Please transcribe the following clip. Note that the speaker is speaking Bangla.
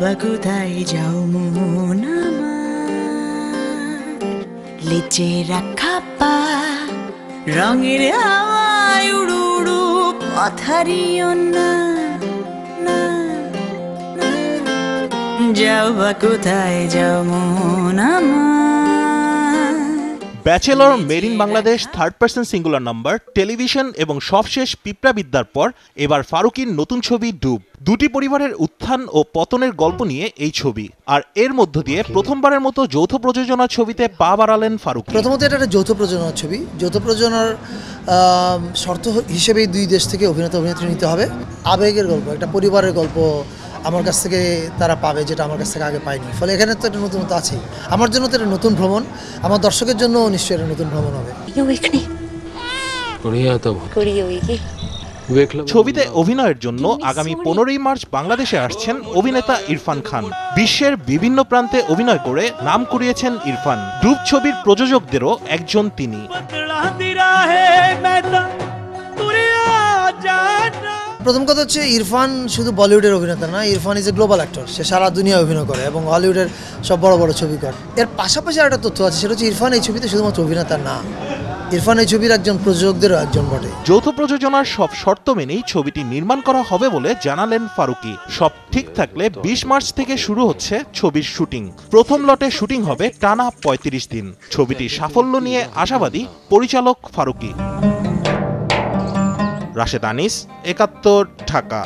বা কোথায় যাও মন আমার, লেচে রাখা পা রঙের হাওয়ায় উড়ু উড়ু পথারিও না, যাও বা কোথায় যাও মন আমার। Bachelor made in Bangladesh third person singular number television এবং সবশেষ পিঁপড়া বিদ্যার পর এবার ফারুকীর নতুন ছবি ডুব। দুটি পরিবারের উত্থান ও পতনের গল্প নিয়ে এই ছবি, আর এর মধ্য দিয়ে প্রথমবারের মতো যৌথ প্রযোজনার ছবিতে পা বাড়ালেন ফারুক। প্রথমত এটা একটা যৌথ প্রযোজনার ছবি। যৌথ প্রযোজনার শর্ত হিসেবেই দুই দেশ থেকে অভিনেতা অভিনেত্রী নিতে হবে। আবেগের গল্প, একটা পরিবারের গল্প আমার কাছ থেকে তারা পাবে, যেটা আমার কাছ থেকে আগে পায়নি। ফলে এখানে তো একটা নতুনত্ব আছেই। আমার জন্য তো এটা নতুন ভ্রমণ, আমার দর্শকের জন্য নিশ্চয়ই একটা নতুন ভ্রমণ হবে। ছবিতে অভিনয়ের জন্য আগামী 15ই মার্চ বাংলাদেশে আসছেন অভিনেতা ইরফান খান। বিশ্বের বিভিন্ন প্রান্তে অভিনয় করে নাম কুড়িয়েছেন ইরফান। ডুব ছবির প্রযোজকদেরও একজন তিনি। প্রথম কথা হচ্ছে, ইরফান শুধু বলিউডের অভিনেতা না, Irfan is a global actor. সে সারা দুনিয়া অভিনয় করে এবং হলিউডের সব বড় বড় ছবি করে। এর পাশাপাশি একটা তথ্য আছে, সেটা হচ্ছে ইরফান এই ছবিতে শুধুমাত্র অভিনেতা না, ইরফান এই ছবির একজন প্রযোজকদেরও একজন বটে। যৌথ প্রযোজনার সব শর্ত মেনেই ছবিটি নির্মাণ করা হবে বলে জানালেন ফারুকী। সব ঠিক থাকলে 20 মার্চ থেকে শুরু হচ্ছে ছবির শুটিং। প্রথম লটে শুটিং হবে টানা 35 দিন। ছবিটির সাফল্য নিয়ে আশাবাদী পরিচালক ফারুকী। রাশেদ আনিস, 71, ঢাকা।